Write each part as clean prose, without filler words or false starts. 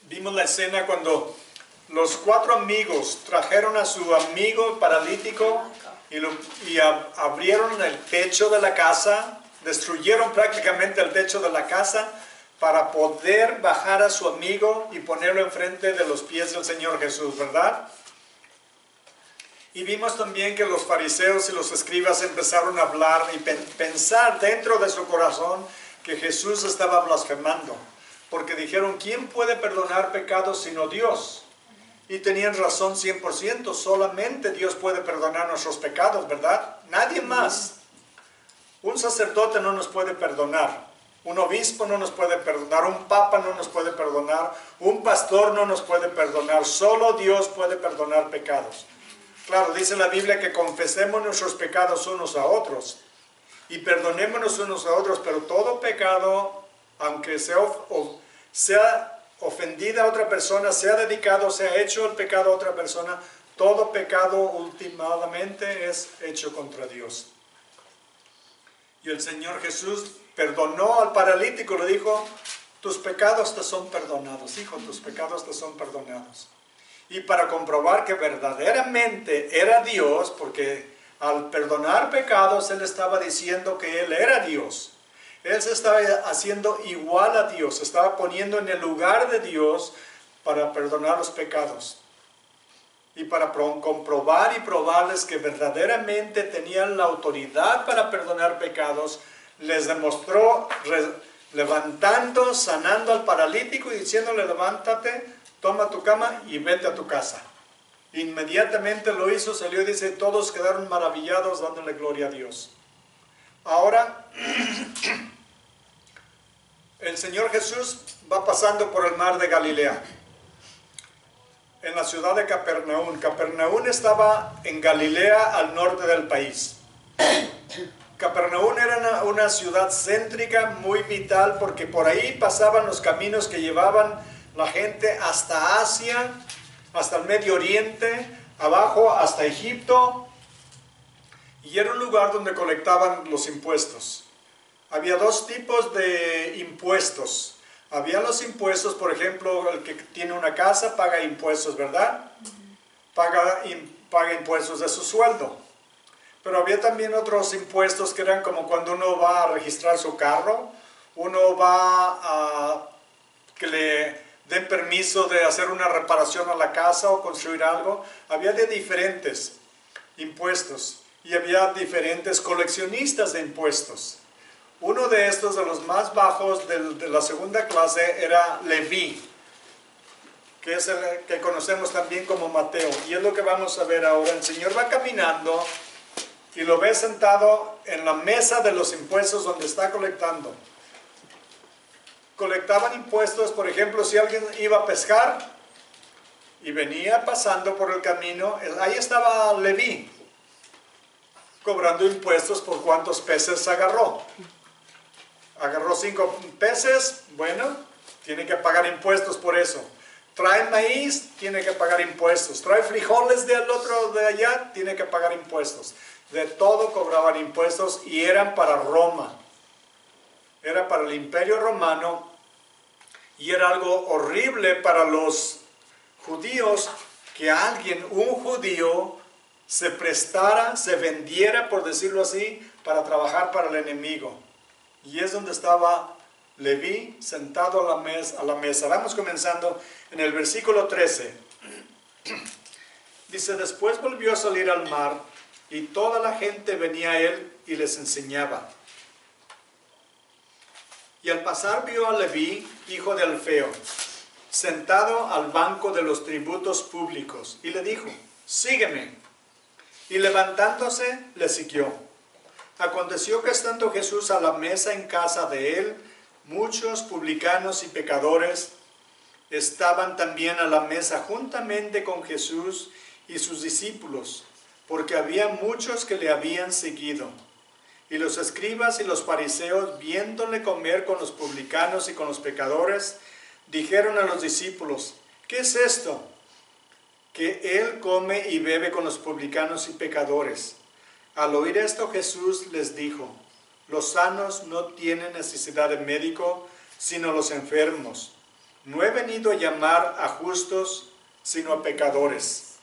Vimos la escena cuando los 4 amigos trajeron a su amigo paralítico y abrieron el techo de la casa, destruyeron prácticamente el techo de la casa para poder bajar a su amigo y ponerlo enfrente de los pies del Señor Jesús, ¿verdad? Y vimos también que los fariseos y los escribas empezaron a hablar y pensar dentro de su corazón que Jesús estaba blasfemando, porque dijeron, ¿quién puede perdonar pecados sino Dios? Y tenían razón 100%, solamente Dios puede perdonar nuestros pecados, ¿verdad? Nadie más. Un sacerdote no nos puede perdonar, un obispo no nos puede perdonar, un papa no nos puede perdonar, un pastor no nos puede perdonar, solo Dios puede perdonar pecados. Claro, dice la Biblia que confesemos nuestros pecados unos a otros y perdonémonos unos a otros, pero todo pecado, aunque sea ofendida a otra persona, sea dedicado, sea hecho el pecado a otra persona, todo pecado últimamente es hecho contra Dios. Y el Señor Jesús perdonó al paralítico, le dijo, tus pecados te son perdonados, hijo, tus pecados te son perdonados. Y para comprobar que verdaderamente era Dios, porque al perdonar pecados, Él estaba diciendo que Él era Dios. Él se estaba haciendo igual a Dios, se estaba poniendo en el lugar de Dios para perdonar los pecados. Y para comprobar y probarles que verdaderamente tenían la autoridad para perdonar pecados, les demostró levantando, sanando al paralítico y diciéndole, levántate, toma tu cama y vete a tu casa. Inmediatamente lo hizo, salió y dice, todos quedaron maravillados dándole gloria a Dios. Ahora, el Señor Jesús va pasando por el mar de Galilea, en la ciudad de Capernaum. Capernaum estaba en Galilea, al norte del país. Capernaum era una ciudad céntrica, muy vital, porque por ahí pasaban los caminos que llevaban la gente hasta Asia, hasta el Medio Oriente, abajo hasta Egipto, y era un lugar donde colectaban los impuestos. Había 2 tipos de impuestos. Había los impuestos, por ejemplo, el que tiene una casa paga impuestos, ¿verdad? Paga impuestos de su sueldo. Pero había también otros impuestos que eran como cuando uno va a registrar su carro, uno va a que le den permiso de hacer una reparación a la casa o construir algo. Había de diferentes impuestos y había diferentes coleccionistas de impuestos. Uno de estos, de los más bajos de la segunda clase, era Leví, que es el que conocemos también como Mateo. Y es lo que vamos a ver ahora. El Señor va caminando y lo ve sentado en la mesa de los impuestos donde está colectando. Colectaban impuestos, por ejemplo, si alguien iba a pescar y venía pasando por el camino, ahí estaba Leví, cobrando impuestos por cuántos peces agarró. Agarró 5 peces, bueno, tiene que pagar impuestos por eso. Trae maíz, tiene que pagar impuestos. Trae frijoles del otro de allá, tiene que pagar impuestos. De todo cobraban impuestos y eran para Roma. Era para el Imperio Romano y era algo horrible para los judíos que alguien, un judío, se prestara, se vendiera, por decirlo así, para trabajar para el enemigo. Y es donde estaba Leví sentado a la mesa. Vamos comenzando en el versículo 13. Dice, después volvió a salir al mar y toda la gente venía a él y les enseñaba. Y al pasar vio a Leví, hijo de Alfeo, sentado al banco de los tributos públicos, y le dijo, sígueme. Y levantándose, le siguió. Aconteció que estando Jesús a la mesa en casa de él, muchos publicanos y pecadores estaban también a la mesa juntamente con Jesús y sus discípulos, porque había muchos que le habían seguido. Y los escribas y los fariseos, viéndole comer con los publicanos y con los pecadores, dijeron a los discípulos, ¿qué es esto? Que él come y bebe con los publicanos y pecadores. Al oír esto, Jesús les dijo, los sanos no tienen necesidad de médico, sino los enfermos. no he venido a llamar a justos, sino a pecadores.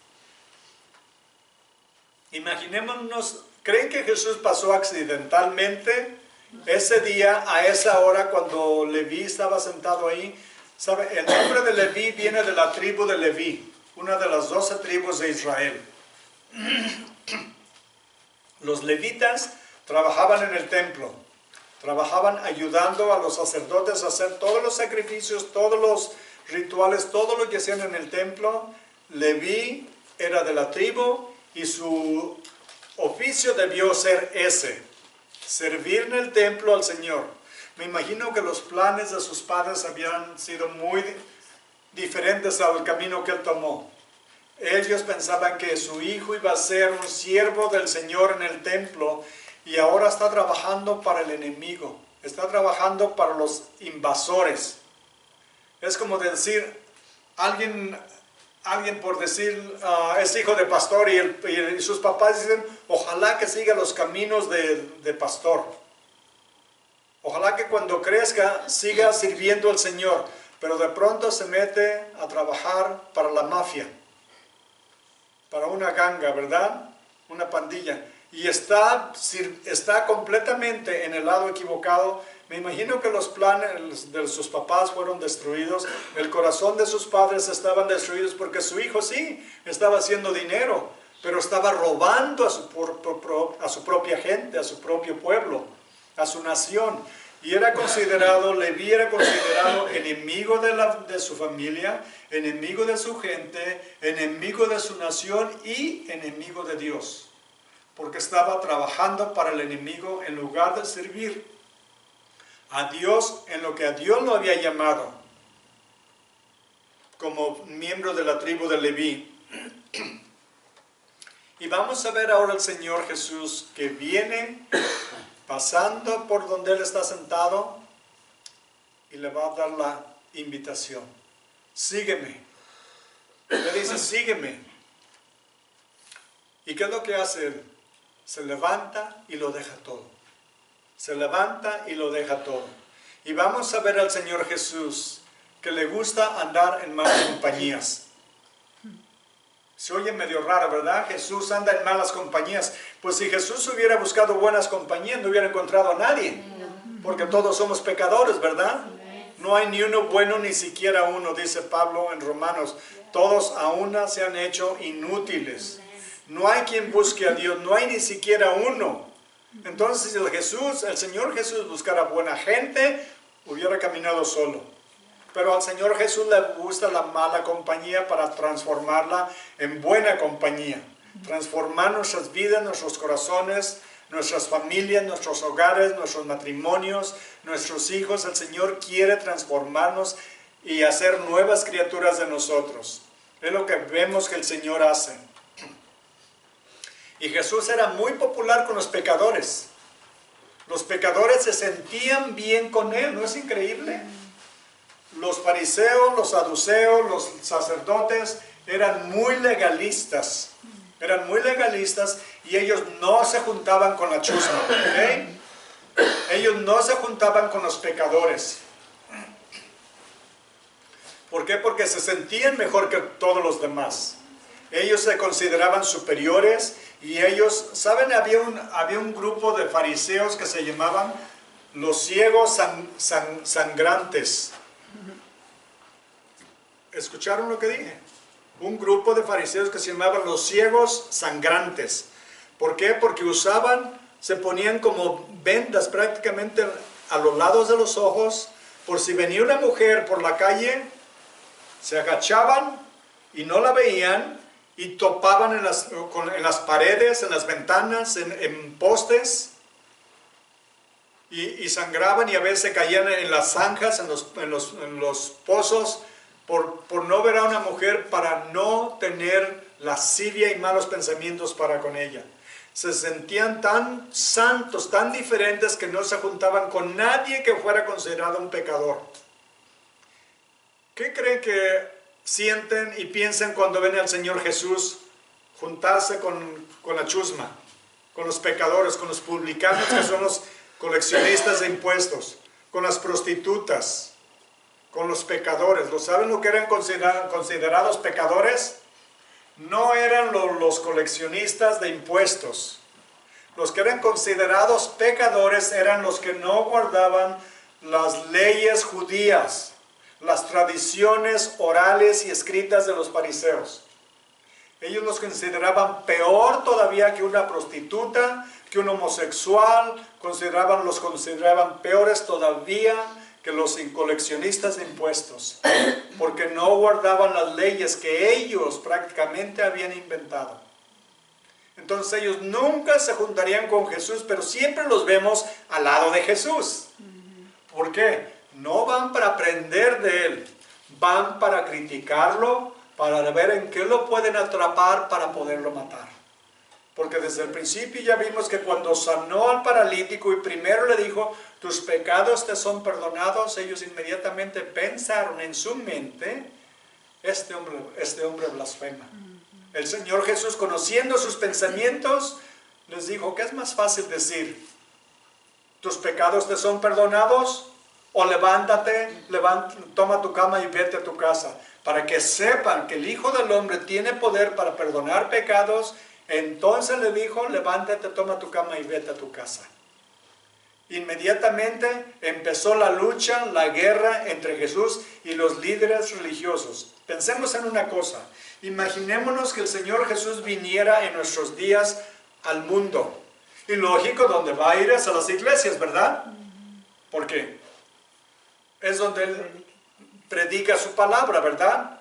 Imaginémonos, ¿creen que Jesús pasó accidentalmente ese día, a esa hora, cuando Leví estaba sentado ahí? ¿Sabe? El nombre de Leví viene de la tribu de Leví, una de las 12 tribus de Israel. Los levitas trabajaban en el templo, trabajaban ayudando a los sacerdotes a hacer todos los sacrificios, todos los rituales, todo lo que hacían en el templo. Leví era de la tribu y su oficio debió ser ese, servir en el templo al Señor. Me imagino que los planes de sus padres habían sido muy diferentes al camino que él tomó. Ellos pensaban que su hijo iba a ser un siervo del Señor en el templo y ahora está trabajando para el enemigo, está trabajando para los invasores. Es como decir, alguien por decir, es hijo de pastor y sus papás dicen, ojalá que siga los caminos de pastor. Ojalá que cuando crezca siga sirviendo al Señor, pero de pronto se mete a trabajar para la mafia, para una ganga, ¿verdad? Una pandilla. Y está completamente en el lado equivocado. Me imagino que los planes de sus papás fueron destruidos. El corazón de sus padres estaban destruidos porque su hijo sí estaba haciendo dinero, pero estaba robando a su propia gente, a su propio pueblo, a su nación. Y Leví era considerado enemigo de su familia, enemigo de su gente, enemigo de su nación y enemigo de Dios. Porque estaba trabajando para el enemigo en lugar de servir a Dios en lo que a Dios lo había llamado como miembro de la tribu de Leví. Y vamos a ver ahora al Señor Jesús que viene pasando por donde Él está sentado y le va a dar la invitación. Sígueme. Le dice, sígueme. ¿Y qué es lo que hace Él? Se levanta y lo deja todo. Se levanta y lo deja todo. Y vamos a ver al Señor Jesús que le gusta andar en malas compañías. Se oye medio raro, ¿verdad? Jesús anda en malas compañías. Pues si Jesús hubiera buscado buenas compañías, no hubiera encontrado a nadie. Porque todos somos pecadores, ¿verdad? No hay ni uno bueno, ni siquiera uno, dice Pablo en Romanos. Todos a una se han hecho inútiles. No hay quien busque a Dios, no hay ni siquiera uno. Entonces si el Señor Jesús buscara buena gente, hubiera caminado solo. Pero al Señor Jesús le gusta la mala compañía para transformarla en buena compañía. Transformar nuestras vidas, nuestros corazones, nuestras familias, nuestros hogares, nuestros matrimonios, nuestros hijos. El Señor quiere transformarnos y hacer nuevas criaturas de nosotros. Es lo que vemos que el Señor hace. Y Jesús era muy popular con los pecadores. Los pecadores se sentían bien con Él, ¿no es increíble? Los fariseos, los saduceos, los sacerdotes eran muy legalistas. Eran muy legalistas y ellos no se juntaban con la chusma, ¿ok? Ellos no se juntaban con los pecadores. ¿Por qué? Porque se sentían mejor que todos los demás. Ellos se consideraban superiores y ellos, ¿saben? Había un grupo de fariseos que se llamaban los ciegos sangrantes. ¿Escucharon lo que dije? Un grupo de fariseos que se llamaban los ciegos sangrantes. ¿Por qué? Porque se ponían como vendas prácticamente a los lados de los ojos, por si venía una mujer por la calle, se agachaban y no la veían y topaban en las paredes, en las ventanas, en postes y sangraban y a veces caían en las zanjas, en los pozos, por no ver a una mujer, para no tener lascivia y malos pensamientos para con ella. Se sentían tan santos, tan diferentes, que no se juntaban con nadie que fuera considerado un pecador. ¿Qué creen que sienten y piensan cuando ven al Señor Jesús juntarse con la chusma, con los pecadores, con los publicanos, que son los coleccionistas de impuestos, con las prostitutas, con los pecadores. ¿Saben lo que eran considerados pecadores? No eran los coleccionistas de impuestos. Los que eran considerados pecadores eran los que no guardaban las leyes judías, las tradiciones orales y escritas de los fariseos. Ellos los consideraban peor todavía que una prostituta, que un homosexual, los consideraban peores todavía que los coleccionistas de impuestos, porque no guardaban las leyes que ellos prácticamente habían inventado. Entonces ellos nunca se juntarían con Jesús, pero siempre los vemos al lado de Jesús. ¿Por qué? No van para aprender de Él, van para criticarlo, para ver en qué lo pueden atrapar para poderlo matar. Porque desde el principio ya vimos que cuando sanó al paralítico y primero le dijo, tus pecados te son perdonados, ellos inmediatamente pensaron en su mente, este hombre blasfema. El Señor Jesús, conociendo sus pensamientos, les dijo, ¿qué es más fácil decir? ¿Tus pecados te son perdonados? O levántate, toma tu cama y vete a tu casa. Para que sepan que el Hijo del Hombre tiene poder para perdonar pecados. Entonces le dijo, levántate, toma tu cama y vete a tu casa. Inmediatamente empezó la lucha, la guerra entre Jesús y los líderes religiosos. Pensemos en una cosa. Imaginémonos que el Señor Jesús viniera en nuestros días al mundo. Y lógico, donde va a ir es a las iglesias, ¿verdad? ¿Por qué? Es donde Él predica su palabra, ¿verdad?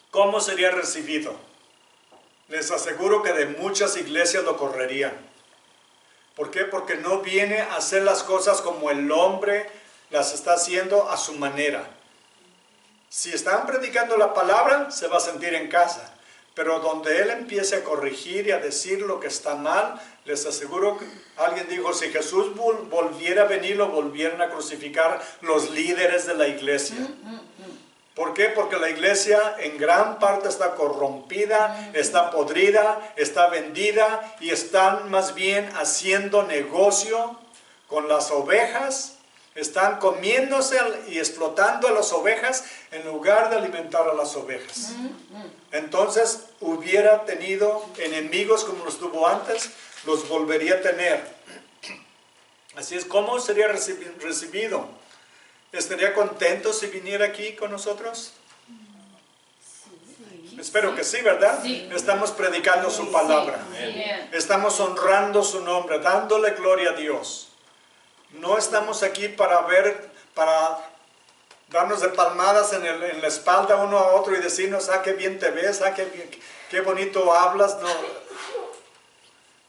¿Cómo sería recibido? Les aseguro que de muchas iglesias lo correrían. ¿Por qué? Porque no viene a hacer las cosas como el hombre las está haciendo a su manera. Si están predicando la palabra, se va a sentir en casa. Pero donde Él empiece a corregir y a decir lo que está mal, les aseguro que alguien dijo, si Jesús volviera a venir, lo volvieran a crucificar los líderes de la iglesia. ¿Por qué? Porque la iglesia en gran parte está corrompida, está podrida, está vendida y están más bien haciendo negocio con las ovejas. Están comiéndose y explotando a las ovejas en lugar de alimentar a las ovejas. Entonces hubiera tenido enemigos como los tuvo antes, los volvería a tener. Así es, ¿cómo sería recibido? ¿Estaría contento si viniera aquí con nosotros? Espero que sí, ¿verdad? Sí. Estamos predicando su palabra. Sí. Estamos honrando su nombre, dándole gloria a Dios. No estamos aquí para darnos de palmadas en la espalda uno a otro y decirnos, qué bien te ves, qué bonito hablas. No.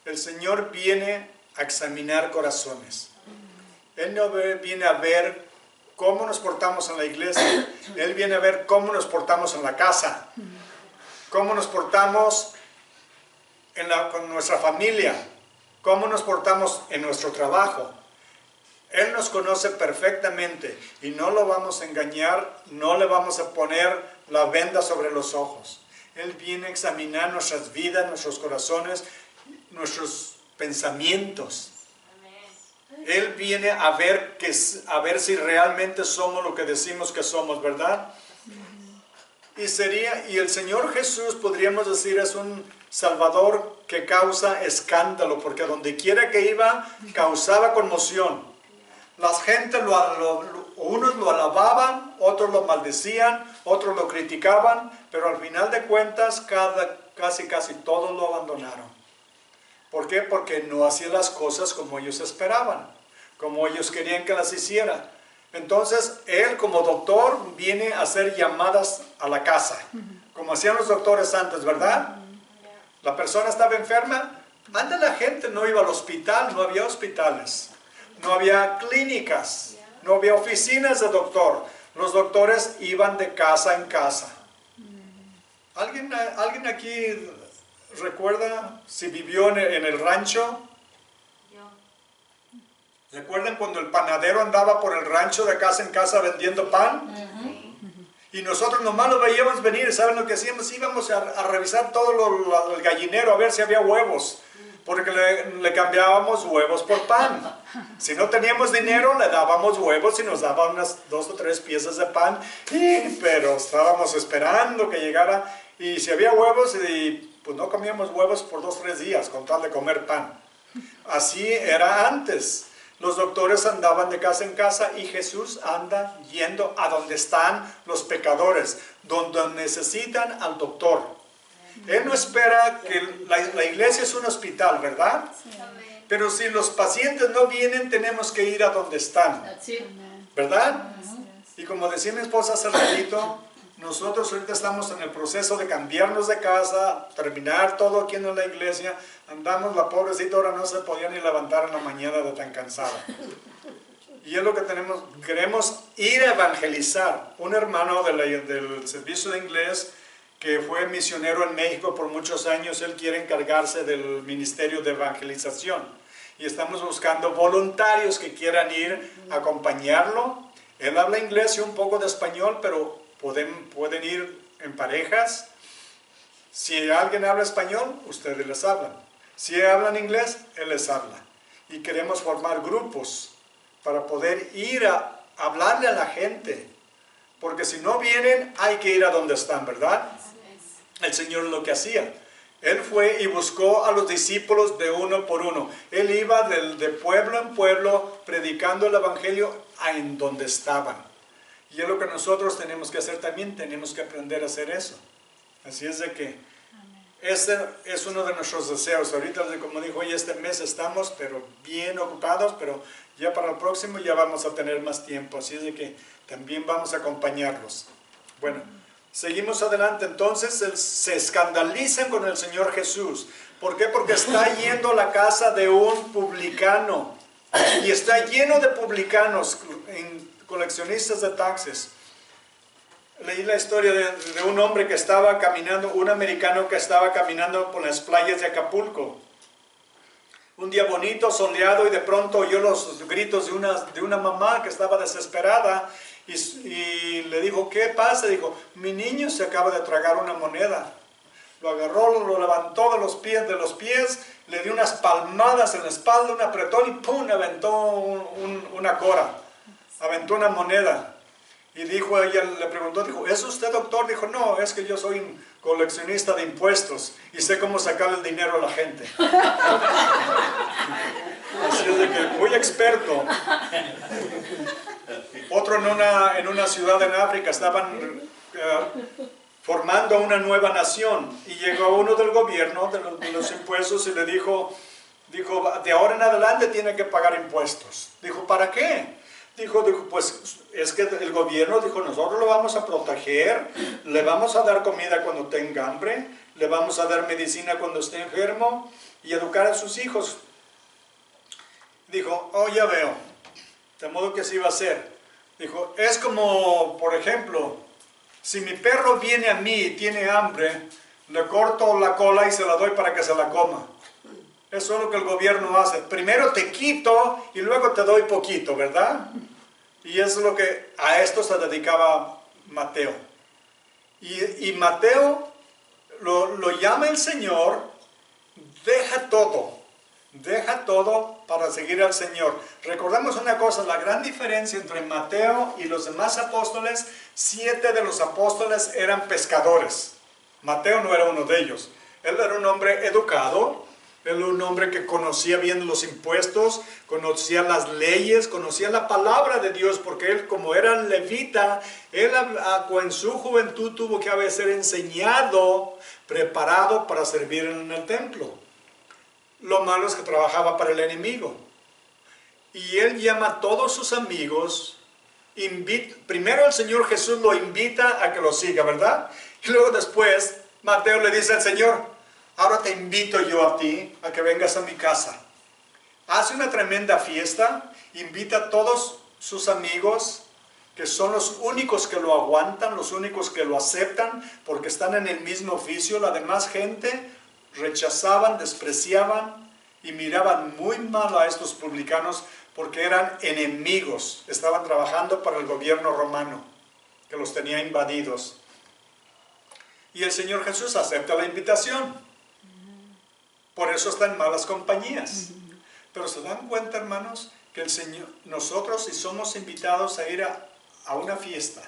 El Señor viene a examinar corazones. Él no viene a ver cómo nos portamos en la iglesia. Él viene a ver cómo nos portamos en la casa. Cómo nos portamos con nuestra familia. Cómo nos portamos en nuestro trabajo. Él nos conoce perfectamente y no lo vamos a engañar, no le vamos a poner la venda sobre los ojos. Él viene a examinar nuestras vidas, nuestros corazones, nuestros pensamientos. Él viene a ver si realmente somos lo que decimos que somos, ¿verdad? Y el Señor Jesús, podríamos decir, es un Salvador que causa escándalo, porque donde quiera que iba, causaba conmoción. Las gentes, unos lo alababan, otros lo maldecían, otros lo criticaban, pero al final de cuentas casi todos lo abandonaron. ¿Por qué? Porque no hacía las cosas como ellos esperaban, como ellos querían que las hiciera. Entonces, Él como doctor viene a hacer llamadas a la casa, como hacían los doctores antes, ¿verdad? La persona estaba enferma, antes la gente no iba al hospital, no había hospitales. No había clínicas, no había oficinas de doctor. Los doctores iban de casa en casa. ¿Alguien aquí recuerda si vivió en el rancho? ¿Recuerdan cuando el panadero andaba por el rancho de casa en casa vendiendo pan? Y nosotros nomás lo veíamos venir. ¿Saben lo que hacíamos? Íbamos a revisar todo el gallinero a ver si había huevos. Porque le cambiábamos huevos por pan. Si no teníamos dinero, le dábamos huevos y nos daban unas 2 o 3 piezas de pan, pero estábamos esperando que llegara, y si había huevos, pues no comíamos huevos por 2 o 3 días, con tal de comer pan. Así era antes. Los doctores andaban de casa en casa y Jesús anda yendo a donde están los pecadores, donde necesitan al doctor. Él no espera que la iglesia es un hospital, ¿verdad? Pero si los pacientes no vienen, tenemos que ir a donde están, ¿verdad? Y como decía mi esposa hace ratito, nosotros ahorita estamos en el proceso de cambiarnos de casa, terminar todo aquí en la iglesia. Andamos, la pobrecita ahora no se podía ni levantar en la mañana de tan cansada. Y es lo que tenemos, queremos ir a evangelizar. Un hermano del servicio de inglés que fue misionero en México por muchos años, él quiere encargarse del ministerio de evangelización. Y estamos buscando voluntarios que quieran ir a acompañarlo. Él habla inglés y un poco de español, pero pueden ir en parejas. Si alguien habla español, ustedes les hablan. Si hablan inglés, él les habla. Y queremos formar grupos para poder ir a hablarle a la gente. Porque si no vienen, hay que ir a donde están, ¿verdad? El Señor lo que hacía. Él fue y buscó a los discípulos de uno por uno. Él iba de pueblo en pueblo predicando el evangelio en donde estaban. Y es lo que nosotros tenemos que hacer también. Tenemos que aprender a hacer eso. Así es de que ese es uno de nuestros deseos. Ahorita, como dijo, hoy este mes estamos pero bien ocupados, pero ya para el próximo ya vamos a tener más tiempo. Así es de que también vamos a acompañarlos. Bueno, seguimos adelante. Entonces se escandalizan con el Señor Jesús. ¿Por qué? Porque está yendo a la casa de un publicano. Y está lleno de publicanos, coleccionistas de taxes. Leí la historia de un hombre que estaba caminando, un americano que estaba caminando por las playas de Acapulco. Un día bonito, soleado, y de pronto oyó los gritos de una mamá que estaba desesperada y le dijo, ¿qué pasa? Dijo, mi niño se acaba de tragar una moneda. Lo agarró, lo levantó de los pies, le dio unas palmadas en la espalda, un apretón y ¡pum! Aventó una cora, aventó una moneda. Y dijo, ella le preguntó, dijo, ¿es usted doctor? Dijo, no, es que yo soy un coleccionista de impuestos y sé cómo sacarle el dinero a la gente. Así es de que, muy experto. Otro en una ciudad en África, estaban formando una nueva nación y llegó uno del gobierno, de los impuestos, y le dijo, de ahora en adelante tiene que pagar impuestos. Dijo, ¿para qué? Dijo, pues es que el gobierno dijo, nosotros lo vamos a proteger, le vamos a dar comida cuando tenga hambre, le vamos a dar medicina cuando esté enfermo y educar a sus hijos. Dijo, oh, ya veo, de modo que así va a ser. Dijo, es como, por ejemplo, si mi perro viene a mí y tiene hambre, le corto la cola y se la doy para que se la coma. Eso es lo que el gobierno hace. Primero te quito y luego te doy poquito, ¿verdad? Y eso es lo que a esto se dedicaba Mateo. Y Mateo lo llama el Señor, deja todo para seguir al Señor. Recordamos una cosa, la gran diferencia entre Mateo y los demás apóstoles, 7 de los apóstoles eran pescadores. Mateo no era uno de ellos. Él era un hombre educado. Él era un hombre que conocía bien los impuestos, conocía las leyes, conocía la palabra de Dios, porque él, como era levita, él en su juventud tuvo que ser enseñado, preparado para servir en el templo. Lo malo es que trabajaba para el enemigo. Y él llama a todos sus amigos, primero el Señor Jesús lo invita a que lo siga, ¿verdad? Y luego después Mateo le dice al Señor, ahora te invito yo a ti a que vengas a mi casa. Hace una tremenda fiesta, invita a todos sus amigos, que son los únicos que lo aguantan, los únicos que lo aceptan, porque están en el mismo oficio. La demás gente rechazaban, despreciaban y miraban muy mal a estos publicanos porque eran enemigos. Estaban trabajando para el gobierno romano, que los tenía invadidos. Y el Señor Jesús acepta la invitación. Por eso está en malas compañías. Pero se dan cuenta, hermanos, que el Señor, nosotros si somos invitados a ir a una fiesta,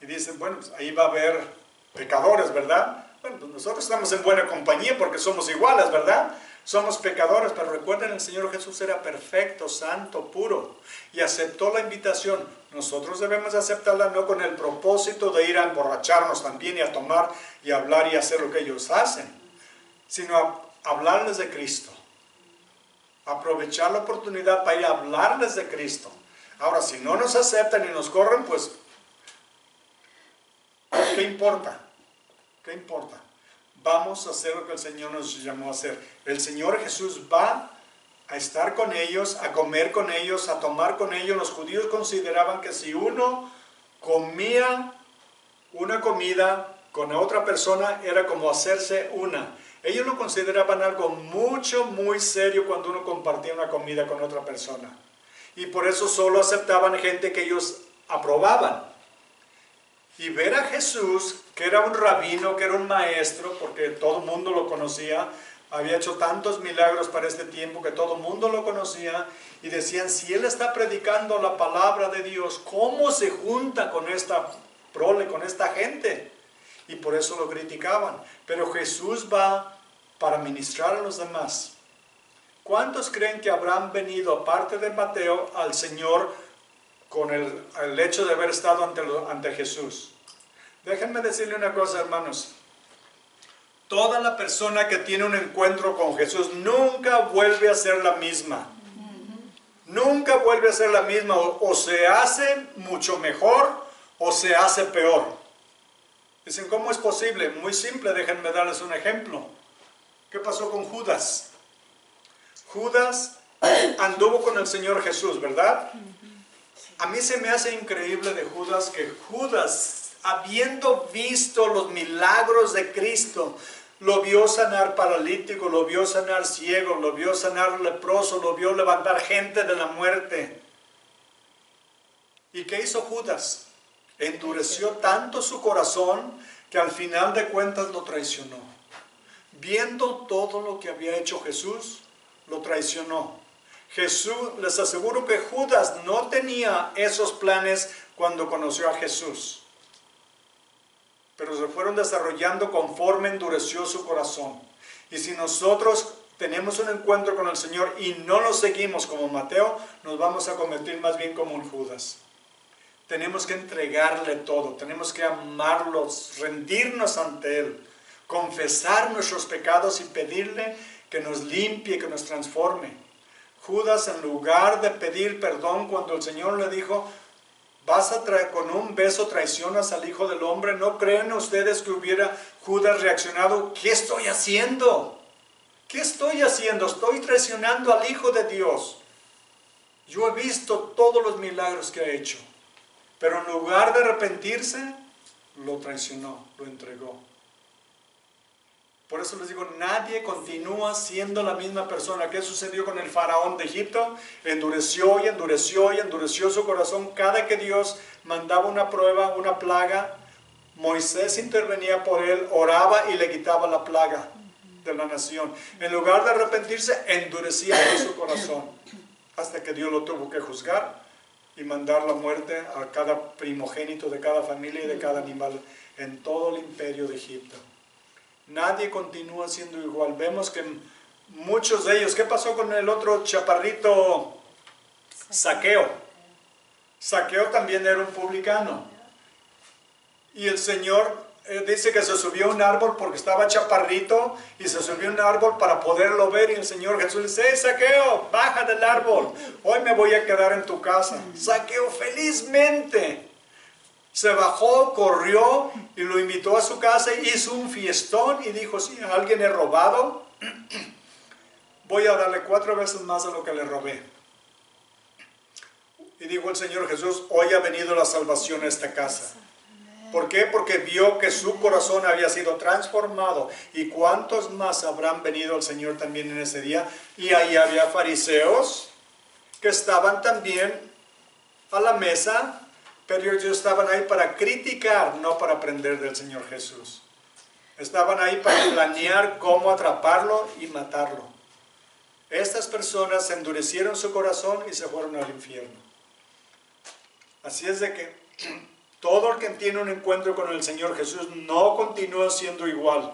y dicen, bueno, pues ahí va a haber pecadores, ¿verdad? Bueno, pues nosotros estamos en buena compañía porque somos iguales, ¿verdad? Somos pecadores, pero recuerden, el Señor Jesús era perfecto, santo, puro, y aceptó la invitación. Nosotros debemos aceptarla no con el propósito de ir a emborracharnos también y a tomar y hablar y hacer lo que ellos hacen, sino a hablarles de Cristo. Aprovechar la oportunidad para ir a hablarles de Cristo. Ahora, si no nos aceptan y nos corren, pues, ¿qué importa? ¿Qué importa? Vamos a hacer lo que el Señor nos llamó a hacer. El Señor Jesús va a estar con ellos, a comer con ellos, a tomar con ellos. Los judíos consideraban que si uno comía una comida con otra persona, era como hacerse una. Ellos lo consideraban algo muy serio cuando uno compartía una comida con otra persona. Y por eso solo aceptaban gente que ellos aprobaban. Y ver a Jesús, que era un rabino, que era un maestro, porque todo el mundo lo conocía, había hecho tantos milagros para este tiempo que todo el mundo lo conocía, y decían, si él está predicando la palabra de Dios, ¿cómo se junta con esta prole, con esta gente? Y por eso lo criticaban. Pero Jesús va para ministrar a los demás. ¿Cuántos creen que habrán venido, aparte de Mateo, al Señor con el hecho de haber estado ante Jesús? Déjenme decirle una cosa, hermanos. Toda la persona que tiene un encuentro con Jesús nunca vuelve a ser la misma. Nunca vuelve a ser la misma. O se hace mucho mejor o se hace peor. Dicen, ¿cómo es posible? Muy simple, déjenme darles un ejemplo. ¿Qué pasó con Judas? Judas anduvo con el Señor Jesús, ¿verdad? A mí se me hace increíble de Judas que Judas, habiendo visto los milagros de Cristo, lo vio sanar paralítico, lo vio sanar ciego, lo vio sanar leproso, lo vio levantar gente de la muerte. ¿Y qué hizo Judas? Endureció tanto su corazón que al final de cuentas lo traicionó. Viendo todo lo que había hecho Jesús, lo traicionó. Jesús, les aseguro que Judas no tenía esos planes cuando conoció a Jesús, pero se fueron desarrollando conforme endureció su corazón. Y si nosotros tenemos un encuentro con el Señor y no lo seguimos como Mateo, nos vamos a convertir más bien como un Judas. Tenemos que entregarle todo, tenemos que amarlos, rendirnos ante Él, confesar nuestros pecados y pedirle que nos limpie, que nos transforme. Judas, en lugar de pedir perdón cuando el Señor le dijo, con un beso traicionas al Hijo del Hombre, ¿no creen ustedes que hubiera Judas reaccionado? ¿Qué estoy haciendo? ¿Qué estoy haciendo? Estoy traicionando al Hijo de Dios. Yo he visto todos los milagros que ha hecho. Pero en lugar de arrepentirse, lo traicionó, lo entregó. Por eso les digo, nadie continúa siendo la misma persona. ¿Qué sucedió con el faraón de Egipto? Endureció y endureció y endureció su corazón. Cada que Dios mandaba una prueba, una plaga, Moisés intervenía por él, oraba y le quitaba la plaga de la nación. En lugar de arrepentirse, endurecía su corazón. Hasta que Dios lo tuvo que juzgar y mandar la muerte a cada primogénito de cada familia y de cada animal en todo el imperio de Egipto. Nadie continúa siendo igual. Vemos que muchos de ellos, ¿qué pasó con el otro chaparrito Zaqueo? Zaqueo también era un publicano. Y el Señor dice que se subió a un árbol porque estaba chaparrito y se subió a un árbol para poderlo ver. Y el Señor Jesús le dice, ¡hey, Zaqueo, baja del árbol! Hoy me voy a quedar en tu casa. Zaqueo felizmente se bajó, corrió y lo invitó a su casa, hizo un fiestón y dijo, si a alguien he robado, voy a darle 4 veces más de lo que le robé. Y dijo el Señor Jesús, hoy ha venido la salvación a esta casa. ¿Por qué? Porque vio que su corazón había sido transformado. ¿Y cuántos más habrán venido al Señor también en ese día? Y ahí había fariseos que estaban también a la mesa, pero ellos estaban ahí para criticar, no para aprender del Señor Jesús. Estaban ahí para planear cómo atraparlo y matarlo. Estas personas endurecieron su corazón y se fueron al infierno. Así es de que todo el que tiene un encuentro con el Señor Jesús no continúa siendo igual.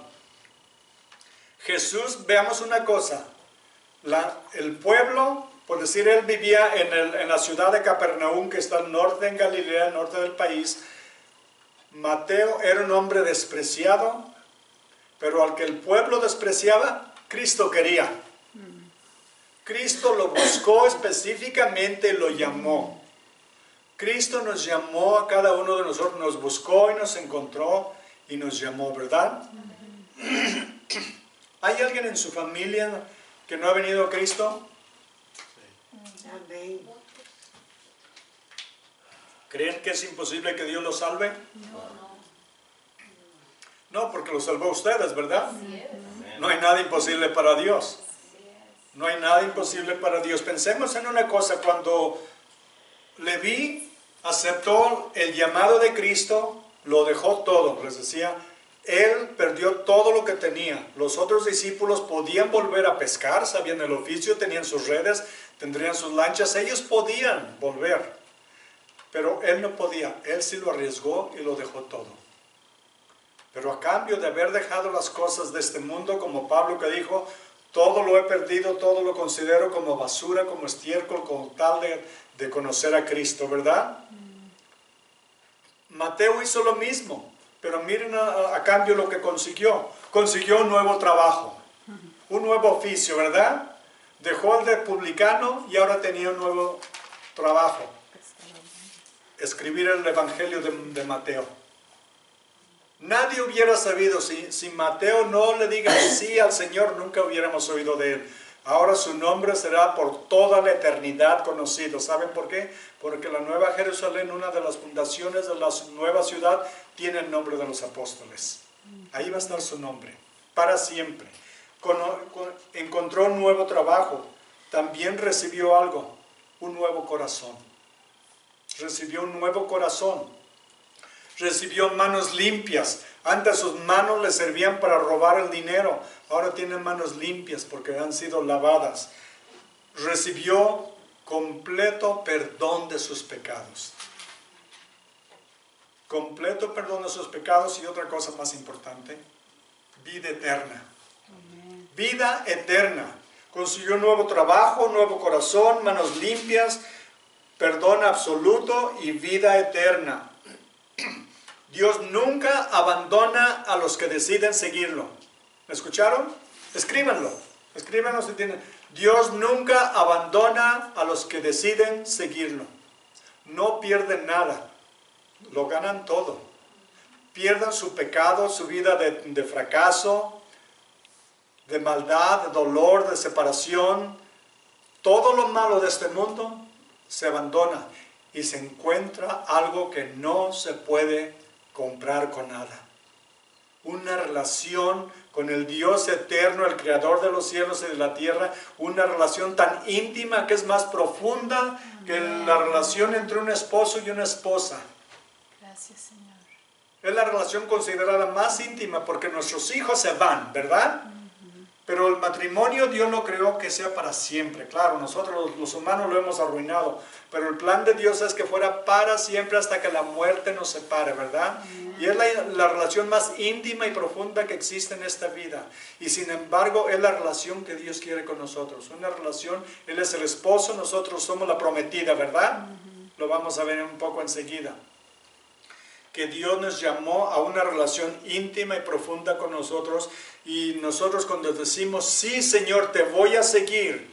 Jesús, veamos una cosa, el pueblo, por decir, él vivía en la ciudad de Capernaum, que está al norte en Galilea, al norte del país. Mateo era un hombre despreciado, pero al que el pueblo despreciaba, Cristo quería. Cristo lo buscó específicamente y lo llamó. Cristo nos llamó a cada uno de nosotros, nos buscó y nos encontró y nos llamó, ¿verdad? ¿Hay alguien en su familia que no ha venido a Cristo? Amén. ¿Creen que es imposible que Dios los salve? No, porque los salvó a ustedes, ¿verdad? No hay nada imposible para Dios. No hay nada imposible para Dios. Pensemos en una cosa, cuando Leví aceptó el llamado de Cristo, lo dejó todo, les decía, él perdió todo lo que tenía. Los otros discípulos podían volver a pescar, sabían el oficio, tenían sus redes, tendrían sus lanchas, ellos podían volver, pero él no podía, él sí lo arriesgó y lo dejó todo. Pero a cambio de haber dejado las cosas de este mundo, como Pablo que dijo, todo lo he perdido, todo lo considero como basura, como estiércol, con tal de conocer a Cristo, ¿verdad? Mateo hizo lo mismo, pero miren a cambio lo que consiguió. Consiguió un nuevo trabajo, un nuevo oficio, ¿verdad? Dejó el de publicano y ahora tenía un nuevo trabajo. Escribir el Evangelio de Mateo. Nadie hubiera sabido, si Mateo no le diga sí al Señor, nunca hubiéramos oído de él. Ahora su nombre será por toda la eternidad conocido. ¿Saben por qué? Porque la Nueva Jerusalén, una de las fundaciones de la nueva ciudad, tiene el nombre de los apóstoles. Ahí va a estar su nombre, para siempre. Encontró un nuevo trabajo. También recibió algo, un nuevo corazón. Recibió un nuevo corazón. Recibió manos limpias. Antes sus manos le servían para robar el dinero. Ahora tiene manos limpias porque han sido lavadas. Recibió completo perdón de sus pecados. Completo perdón de sus pecados y otra cosa más importante, vida eterna. Vida eterna. Consiguió un nuevo trabajo, un nuevo corazón, manos limpias, perdón absoluto y vida eterna. Dios nunca abandona a los que deciden seguirlo. ¿Me escucharon? Escríbanlo. Escríbanlo si tienen. Dios nunca abandona a los que deciden seguirlo. No pierden nada. Lo ganan todo. Pierden su pecado, su vida de fracaso, de maldad, de dolor, de separación. Todo lo malo de este mundo se abandona y se encuentra algo que no se puede comprar con nada. Una relación con el Dios eterno, el creador de los cielos y de la tierra, una relación tan íntima que es más profunda que la relación entre un esposo y una esposa. Gracias, Señor. Es la relación considerada más íntima porque nuestros hijos se van, ¿verdad? Pero el matrimonio Dios lo creó que sea para siempre. Claro, nosotros los humanos lo hemos arruinado, pero el plan de Dios es que fuera para siempre hasta que la muerte nos separe, ¿verdad? Y es la relación más íntima y profunda que existe en esta vida. Y sin embargo, es la relación que Dios quiere con nosotros. Una relación, Él es el esposo, nosotros somos la prometida, ¿verdad? Lo vamos a ver un poco enseguida. Que Dios nos llamó a una relación íntima y profunda con nosotros, y nosotros cuando decimos, sí Señor, te voy a seguir,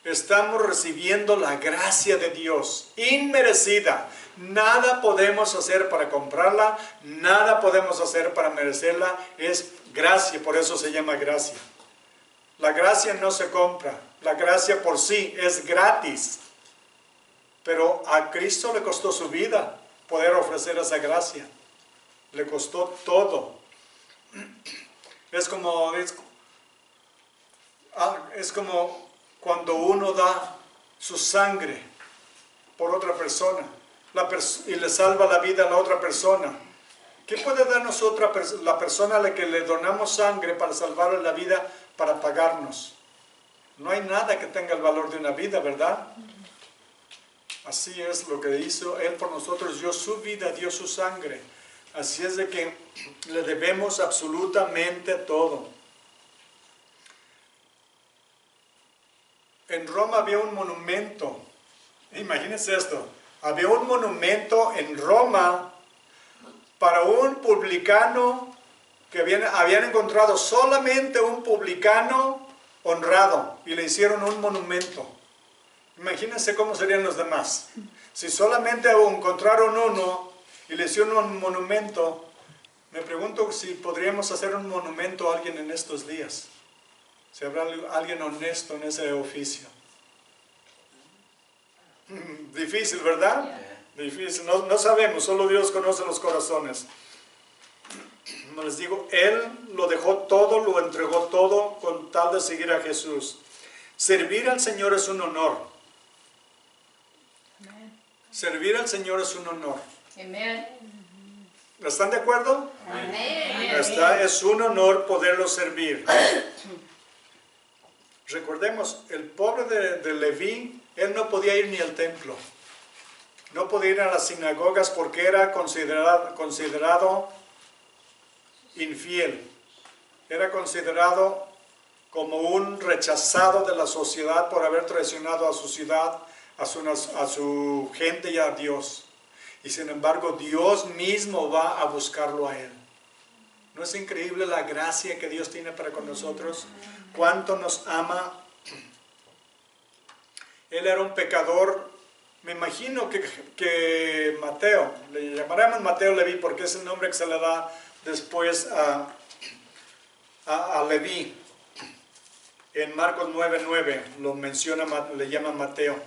estamos recibiendo la gracia de Dios, inmerecida. Nada podemos hacer para comprarla, nada podemos hacer para merecerla, es gracia, por eso se llama gracia. La gracia no se compra, la gracia por sí es gratis, pero a Cristo le costó su vida poder ofrecer esa gracia. Le costó todo. Es como cuando uno da su sangre por otra persona y le salva la vida a la otra persona. ¿Qué puede darnos la persona a la que le donamos sangre para salvarle la vida, para pagarnos? No hay nada que tenga el valor de una vida, ¿verdad? Así es lo que hizo Él por nosotros, dio su vida, dio su sangre. Así es de que le debemos absolutamente todo. En Roma había un monumento, imagínense esto, había un monumento en Roma para un publicano que habían encontrado solamente un publicano honrado y le hicieron un monumento. Imagínense cómo serían los demás. Si solamente encontraron uno y le hicieron un monumento, me pregunto si podríamos hacer un monumento a alguien en estos días. Si habrá alguien honesto en ese oficio. Difícil, ¿verdad? Difícil, no sabemos, solo Dios conoce los corazones. Como les digo, Él lo dejó todo, lo entregó todo con tal de seguir a Jesús. Servir al Señor es un honor. Amén. Servir al Señor es un honor. Amen. ¿Están de acuerdo? Amen. Es un honor poderlo servir. Recordemos, el pobre de Leví, él no podía ir ni al templo. No podía ir a las sinagogas porque era considerado infiel. Era considerado como un rechazado de la sociedad por haber traicionado a su ciudad, a su gente y a Dios. Y sin embargo, Dios mismo va a buscarlo a él. ¿No es increíble la gracia que Dios tiene para con nosotros? ¿Cuánto nos ama? Él era un pecador. Me imagino que Mateo, le llamaremos Mateo Leví porque es el nombre que se le da después a Leví. En Marcos 9:9 lo menciona, le llama Mateo.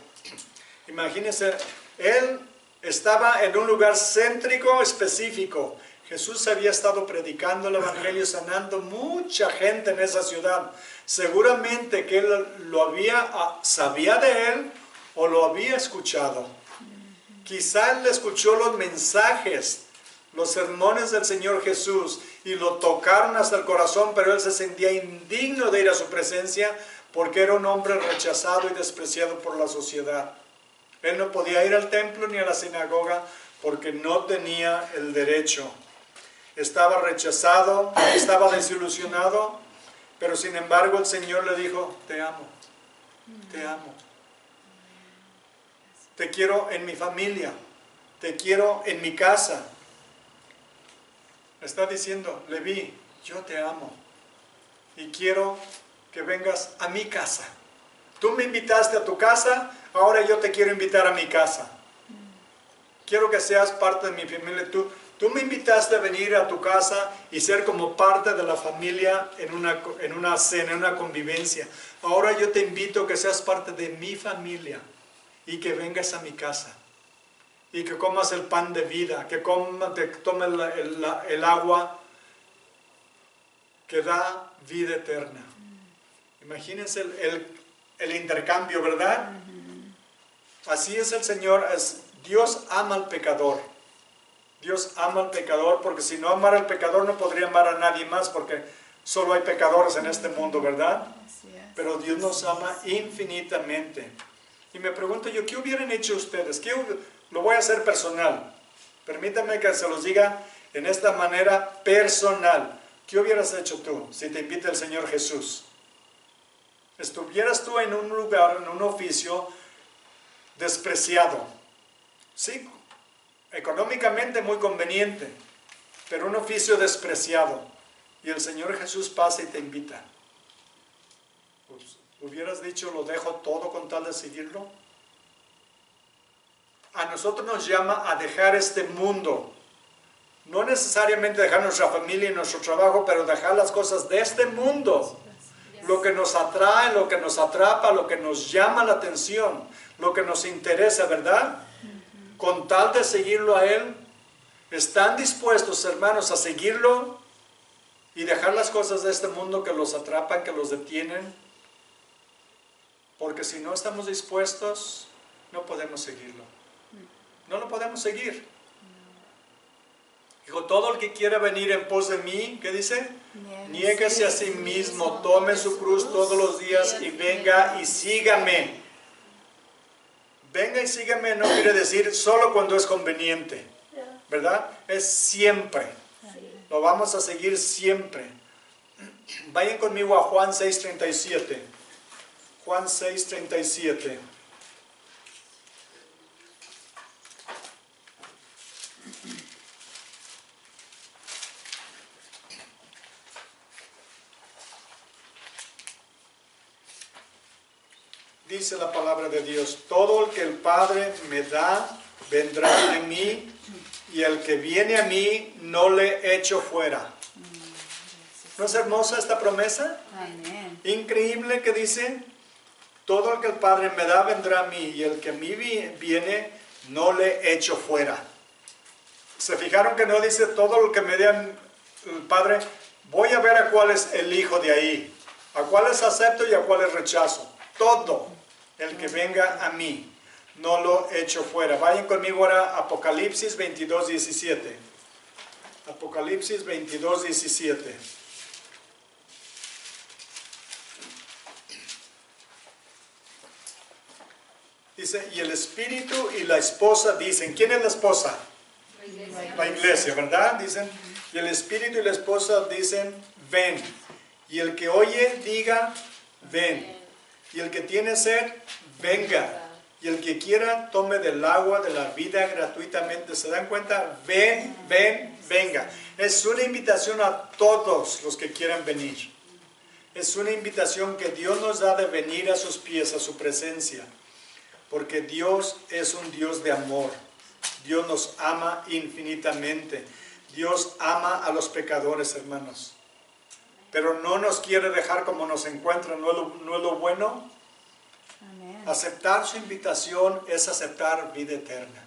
Imagínense, él estaba en un lugar céntrico específico. Jesús había estado predicando el Evangelio, sanando mucha gente en esa ciudad. Seguramente que él sabía de él o lo había escuchado. Quizá él escuchó los mensajes, los sermones del Señor Jesús y lo tocaron hasta el corazón, pero él se sentía indigno de ir a su presencia porque era un hombre rechazado y despreciado por la sociedad. Él no podía ir al templo ni a la sinagoga porque no tenía el derecho. Estaba rechazado, estaba desilusionado, pero sin embargo el Señor le dijo, te amo, te amo. Te quiero en mi familia, te quiero en mi casa. Está diciendo, Leví, yo te amo y quiero que vengas a mi casa. Tú me invitaste a tu casa, ahora yo te quiero invitar a mi casa. Quiero que seas parte de mi familia. Tú me invitaste a venir a tu casa y ser como parte de la familia en una cena, en una convivencia. Ahora yo te invito a que seas parte de mi familia y que vengas a mi casa. Y que comas el pan de vida, que tomes el agua que da vida eterna. Imagínense el intercambio, ¿verdad? Así es el Señor. Dios ama al pecador. Dios ama al pecador porque si no amara al pecador no podría amar a nadie más porque solo hay pecadores en este mundo, ¿verdad? Pero Dios nos ama infinitamente. Y me pregunto yo, ¿qué hubieran hecho ustedes? Lo voy a hacer personal. Permítanme que se los diga en esta manera personal. ¿Qué hubieras hecho tú si te invita el Señor Jesús? Estuvieras tú en un lugar, en un oficio despreciado. Sí, económicamente muy conveniente, pero un oficio despreciado. Y el Señor Jesús pasa y te invita. Pues, ¿hubieras dicho, lo dejo todo con tal de seguirlo? A nosotros nos llama a dejar este mundo. No necesariamente dejar nuestra familia y nuestro trabajo, pero dejar las cosas de este mundo. Lo que nos atrae, lo que nos atrapa, lo que nos llama la atención, lo que nos interesa, ¿verdad? Con tal de seguirlo a Él, ¿están dispuestos, hermanos, a seguirlo y dejar las cosas de este mundo que los atrapan, que los detienen? Porque si no estamos dispuestos, no podemos seguirlo. No lo podemos seguir. Dijo, todo el que quiera venir en pos de mí, ¿qué dice? Niéguese a sí mismo, tome su cruz todos los días y venga y sígame. Venga y sígame no quiere decir solo cuando es conveniente, ¿verdad? Es siempre. Lo vamos a seguir siempre. Vayan conmigo a Juan 6:37. Juan 6:37. Dice la palabra de Dios, todo el que el Padre me da, vendrá de mí, y el que viene a mí, no le echo fuera. ¿No es hermosa esta promesa? Amén. Increíble que dice, todo el que el Padre me da, vendrá a mí, y el que a mí viene, no le echo fuera. ¿Se fijaron que no dice, todo el que me dé el Padre, voy a ver a cuál es el Hijo de ahí, a cuáles acepto y a cuáles rechazo? Todo el que venga a mí, no lo echo fuera. Vayan conmigo ahora a Apocalipsis 22:17. Apocalipsis 22:17. Dice, y el Espíritu y la esposa dicen, ¿quién es la esposa? La iglesia, ¿verdad? Dicen, y el Espíritu y la esposa dicen, ven. Y el que oye, diga, ven. Y el que tiene sed, venga. Y el que quiera, tome del agua de la vida gratuitamente. ¿Se dan cuenta? Ven, ven, venga. Es una invitación a todos los que quieran venir. Es una invitación que Dios nos da de venir a sus pies, a su presencia. Porque Dios es un Dios de amor. Dios nos ama infinitamente. Dios ama a los pecadores, hermanos. Pero no nos quiere dejar como nos encuentra, ¿no es lo bueno? Amén. Aceptar su invitación es aceptar vida eterna.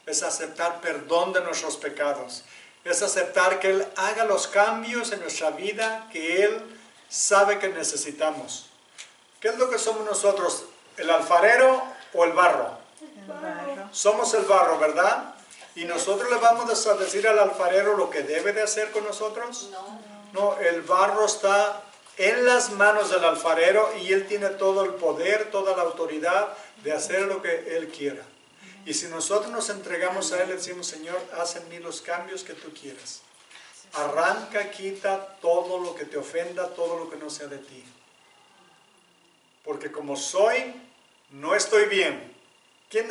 Es aceptar perdón de nuestros pecados. Es aceptar que Él haga los cambios en nuestra vida que Él sabe que necesitamos. ¿Qué es lo que somos nosotros? ¿El alfarero o el barro? El barro. Somos el barro, ¿verdad? ¿Y nosotros le vamos a decir al alfarero lo que debe de hacer con nosotros? No, el barro está en las manos del alfarero y él tiene todo el poder, toda la autoridad de hacer lo que él quiera. Y si nosotros nos entregamos a él, le decimos, Señor, haz en mí los cambios que tú quieras. Arranca, quita todo lo que te ofenda, todo lo que no sea de ti. Porque como soy, no estoy bien. ¿Quién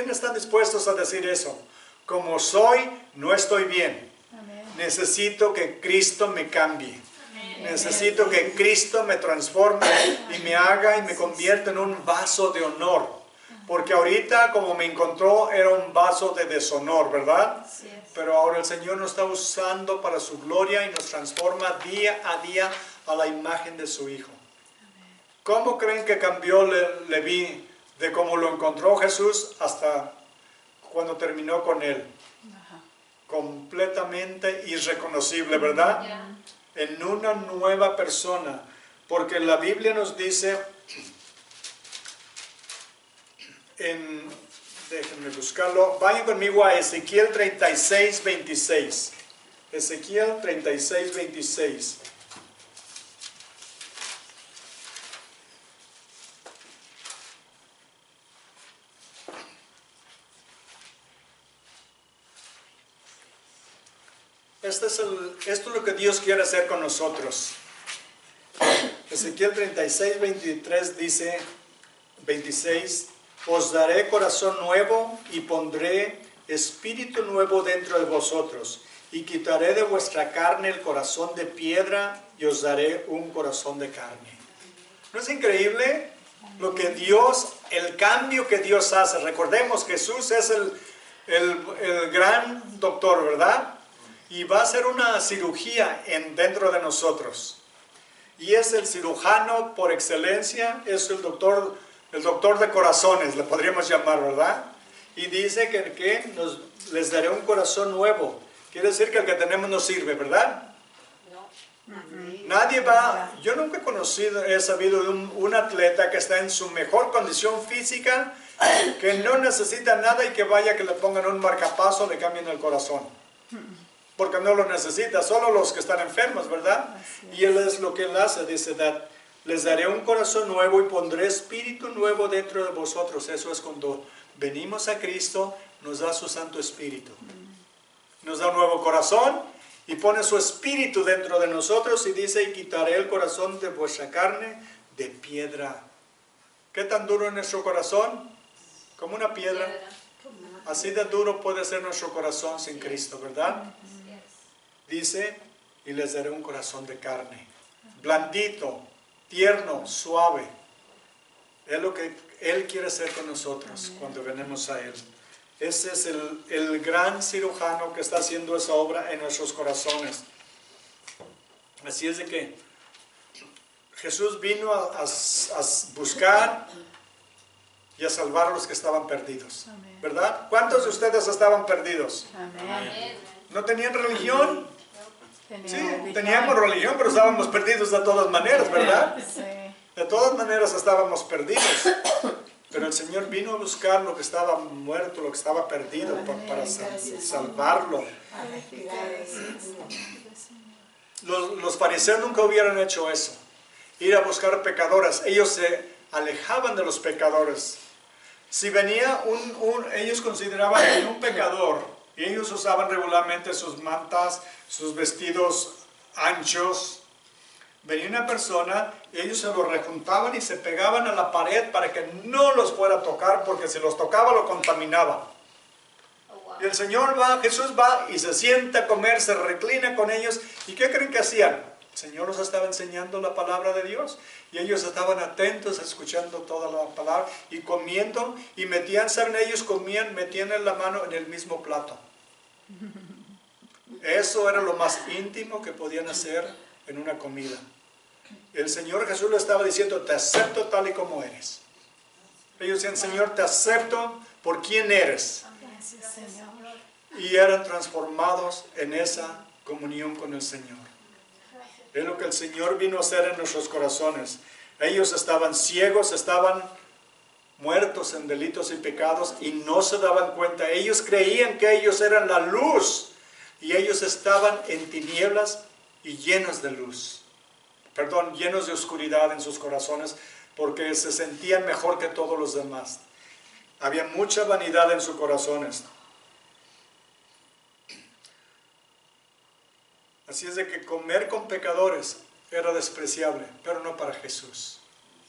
están dispuestos a decir eso? Como soy, no estoy bien. Amén. Necesito que Cristo me cambie. Necesito que Cristo me transforme y me haga y me convierta en un vaso de honor. Porque ahorita, como me encontró, era un vaso de deshonor, ¿verdad? Así es. Pero ahora el Señor nos está usando para su gloria y nos transforma día a día a la imagen de su Hijo. ¿Cómo creen que cambió Leví de cómo lo encontró Jesús hasta cuando terminó con él? Ajá. Completamente irreconocible, ¿verdad? En una nueva persona. Porque la Biblia nos dice, déjenme buscarlo, vayan conmigo a Ezequiel 36:26. Ezequiel 36:26. Esto es lo que Dios quiere hacer con nosotros. Ezequiel 36:23 dice, 26, os daré corazón nuevo y pondré espíritu nuevo dentro de vosotros, y quitaré de vuestra carne el corazón de piedra y os daré un corazón de carne. ¿No es increíble lo que Dios, el cambio que Dios hace? Recordemos, Jesús es el gran doctor, ¿verdad? Y va a hacer una cirugía dentro de nosotros. Y es el cirujano por excelencia, es el doctor de corazones, le podríamos llamar, ¿verdad? Y dice que les daré un corazón nuevo. Quiere decir que el que tenemos no sirve, ¿verdad? Nadie va, yo nunca he sabido de un atleta que está en su mejor condición física, que no necesita nada y que vaya que le pongan un marcapaso, le cambien el corazón. porque no lo necesita, solo los que están enfermos, ¿verdad? Así es. Y Él es lo que Él hace, dice, les daré un corazón nuevo y pondré espíritu nuevo dentro de vosotros. Eso es cuando venimos a Cristo, nos da su Santo Espíritu. Nos da un nuevo corazón y pone su espíritu dentro de nosotros y dice, y quitaré el corazón de vuestra carne de piedra. ¿Qué tan duro es nuestro corazón? Como una piedra. Así de duro puede ser nuestro corazón sin Cristo, ¿verdad? Dice, y les daré un corazón de carne, blandito, tierno, suave. Es lo que Él quiere hacer con nosotros cuando venimos a Él. Ese es el gran cirujano que está haciendo esa obra en nuestros corazones. Así es de que Jesús vino a buscar y a salvar a los que estaban perdidos. Amén. ¿Verdad? ¿Cuántos de ustedes estaban perdidos? Amén. ¿No tenían religión? Teníamos Sí, religión. teníamos religión, pero estábamos perdidos de todas maneras, ¿verdad? Sí. De todas maneras estábamos perdidos. Pero el Señor vino a buscar lo que estaba muerto, lo que estaba perdido, para salvarlo. Los fariseos nunca hubieran hecho eso. Ir a buscar pecadores. Ellos se alejaban de los pecadores. Si venía ellos consideraban que un pecador, y ellos usaban regularmente sus mantas, sus vestidos anchos. Venía una persona, y ellos se lo rejuntaban y se pegaban a la pared para que no los fuera a tocar, porque si los tocaba lo contaminaba. Y el Señor va, Jesús va y se sienta a comer, se reclina con ellos. ¿Y qué creen que hacían? El Señor los estaba enseñando la palabra de Dios. Y ellos estaban atentos, escuchando toda la palabra y comiendo. Y metían, ¿saben? Ellos comían, metían la mano en el mismo plato. Eso era lo más íntimo que podían hacer en una comida. El Señor Jesús le estaba diciendo, te acepto tal y como eres. Ellos decían, Señor, te acepto por quién eres. Gracias, Señor. Y eran transformados en esa comunión con el Señor. Es lo que el Señor vino a hacer en nuestros corazones. Ellos estaban ciegos, estaban muertos en delitos y pecados y no se daban cuenta. Ellos creían que ellos eran la luz y ellos estaban en tinieblas y llenos de luz. Perdón, llenos de oscuridad en sus corazones porque se sentían mejor que todos los demás. Había mucha vanidad en sus corazones. Así es de que comer con pecadores era despreciable, pero no para Jesús.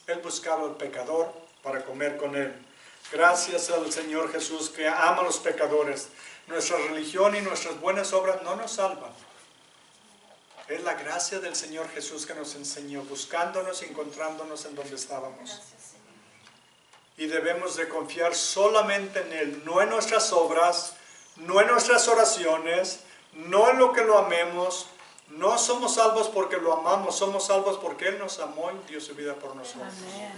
Él buscaba al pecador para comer con él. Gracias al Señor Jesús que ama a los pecadores. Nuestra religión y nuestras buenas obras no nos salvan. Es la gracia del Señor Jesús que nos enseñó, buscándonos y encontrándonos en donde estábamos. Y debemos de confiar solamente en Él, no en nuestras obras, no en nuestras oraciones, no en lo que lo amemos. No somos salvos porque lo amamos, somos salvos porque Él nos amó y dio su vida por nosotros. Amén.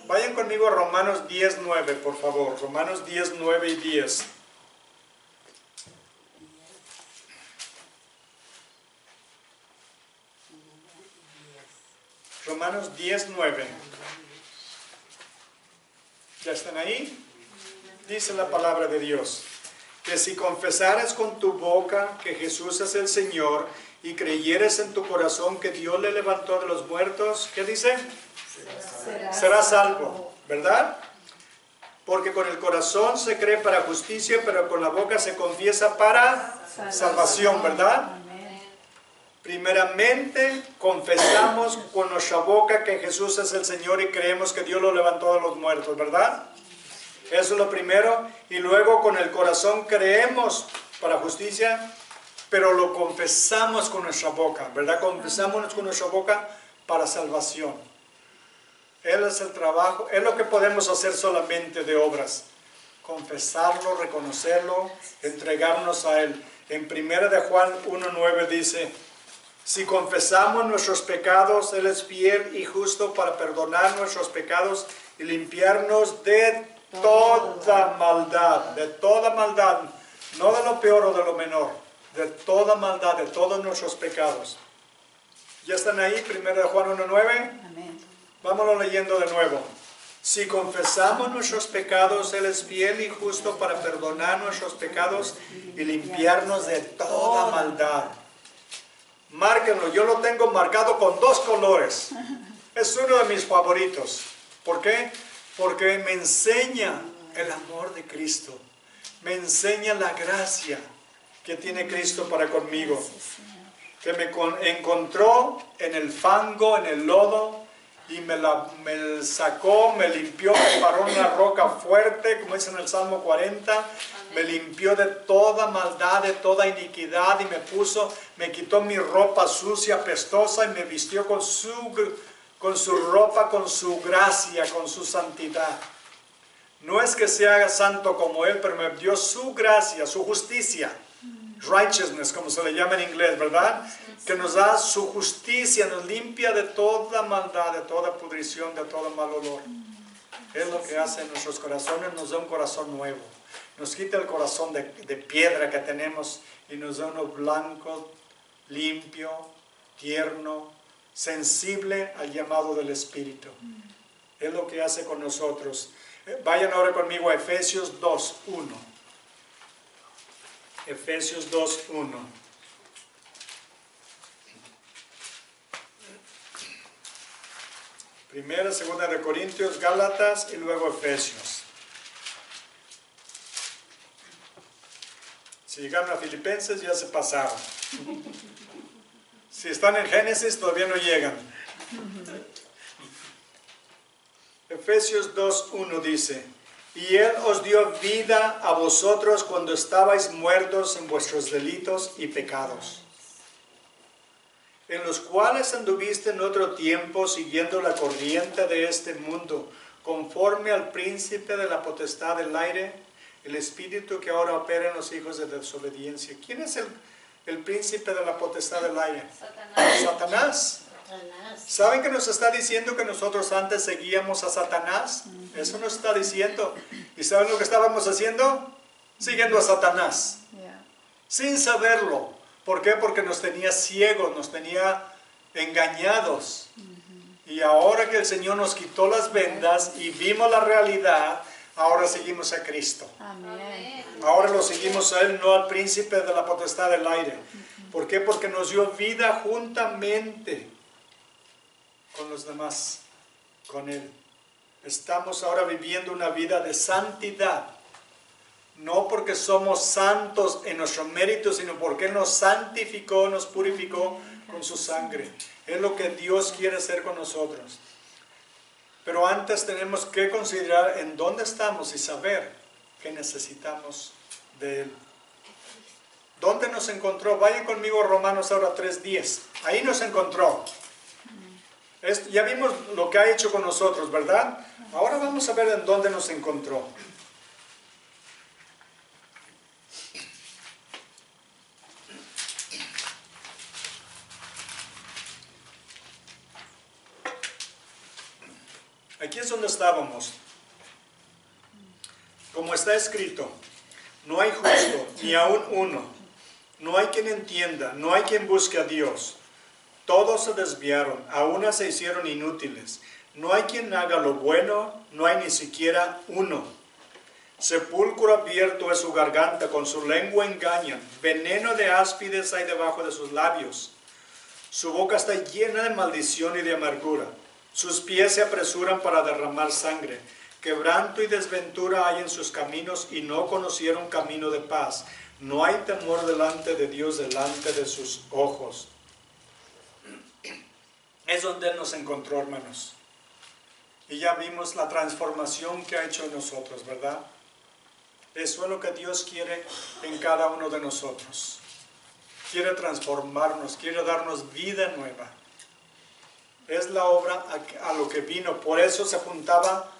Vayan conmigo a Romanos 10:9, por favor. Romanos 10:9 y 10. Romanos 10:9. ¿Ya están ahí? Dice la palabra de Dios, que si confesares con tu boca que Jesús es el Señor y creyeres en tu corazón que Dios le levantó de los muertos, ¿qué dice? Serás salvo, ¿verdad? Porque con el corazón se cree para justicia, pero con la boca se confiesa para salvación, ¿verdad? Amén. Primeramente, confesamos con nuestra boca que Jesús es el Señor y creemos que Dios lo levantó de los muertos, ¿verdad? Eso es lo primero. Y luego con el corazón creemos para justicia, pero lo confesamos con nuestra boca, ¿verdad? Confesamos con nuestra boca para salvación. Él es el trabajo, es lo que podemos hacer solamente de obras. Confesarlo, reconocerlo, entregarnos a Él. En 1 de Juan 1:9 dice, si confesamos nuestros pecados, Él es fiel y justo para perdonar nuestros pecados y limpiarnos de toda maldad, no de lo peor o de lo menor, de toda maldad, de todos nuestros pecados. ¿Ya están ahí? 1 de Juan 1:9. Amén. Vámonos leyendo de nuevo. Si confesamos nuestros pecados, Él es fiel y justo para perdonar nuestros pecados y limpiarnos de toda maldad. Márquenlo, yo lo tengo marcado con 2 colores. Es uno de mis favoritos. ¿Por qué? Porque me enseña el amor de Cristo. Me enseña la gracia que tiene Cristo para conmigo. Que me encontró en el fango, en el lodo, y me sacó, me limpió, me paró en una roca fuerte, como dice en el Salmo 40, me limpió de toda maldad, de toda iniquidad, y me quitó mi ropa sucia, apestosa, y me vistió con su ropa, con su gracia, con su santidad. No es que sea santo como Él, pero me dio su gracia, su justicia. Righteousness, como se le llama en inglés, ¿verdad? Que nos da su justicia, nos limpia de toda maldad, de toda pudrición, de todo mal olor. Es lo que hace en nuestros corazones, nos da un corazón nuevo. Nos quita el corazón de piedra que tenemos y nos da uno blanco, limpio, tierno, sensible al llamado del Espíritu. Es lo que hace con nosotros. Vayan ahora conmigo a Efesios 2:1. Efesios 2:1. Primera, segunda de Corintios, Gálatas y luego Efesios. Si llegaron a Filipenses ya se pasaron. Si están en Génesis todavía no llegan. Efesios 2:1 dice: y Él os dio vida a vosotros cuando estabais muertos en vuestros delitos y pecados, en los cuales anduviste en otro tiempo siguiendo la corriente de este mundo, conforme al príncipe de la potestad del aire, el espíritu que ahora opera en los hijos de desobediencia. ¿Quién es el príncipe de la potestad del aire? Satanás. ¿Saben que nos está diciendo que nosotros antes seguíamos a Satanás? Eso nos está diciendo. ¿Y saben lo que estábamos haciendo? Siguiendo a Satanás. Sin saberlo. ¿Por qué? Porque nos tenía ciegos, nos tenía engañados. Y ahora que el Señor nos quitó las vendas y vimos la realidad, ahora seguimos a Cristo. Amén. Ahora lo seguimos a Él, no al príncipe de la potestad del aire. ¿Por qué? Porque nos dio vida juntamente con los demás, con Él. Estamos ahora viviendo una vida de santidad. No porque somos santos en nuestro mérito, sino porque Él nos santificó, nos purificó con su sangre. Es lo que Dios quiere hacer con nosotros. Pero antes tenemos que considerar en dónde estamos y saber que necesitamos de Él. ¿Dónde nos encontró? Vayan conmigo a Romanos ahora 3:10. Ahí nos encontró. Ya vimos lo que ha hecho con nosotros, ¿verdad? Ahora vamos a ver en dónde nos encontró. Aquí es donde estábamos. Como está escrito, no hay justo, ni aun uno. No hay quien entienda, no hay quien busque a Dios. Todos se desviaron, a una se hicieron inútiles. No hay quien haga lo bueno, no hay ni siquiera uno. Sepulcro abierto es su garganta, con su lengua engañan. Veneno de áspides hay debajo de sus labios. Su boca está llena de maldición y de amargura. Sus pies se apresuran para derramar sangre. Quebranto y desventura hay en sus caminos y no conocieron camino de paz. No hay temor delante de Dios, delante de sus ojos. Es donde Él nos encontró, hermanos. Y ya vimos la transformación que ha hecho en nosotros, ¿verdad? Eso es lo que Dios quiere en cada uno de nosotros. Quiere transformarnos, quiere darnos vida nueva. Es la obra a lo que vino. Por eso se juntaba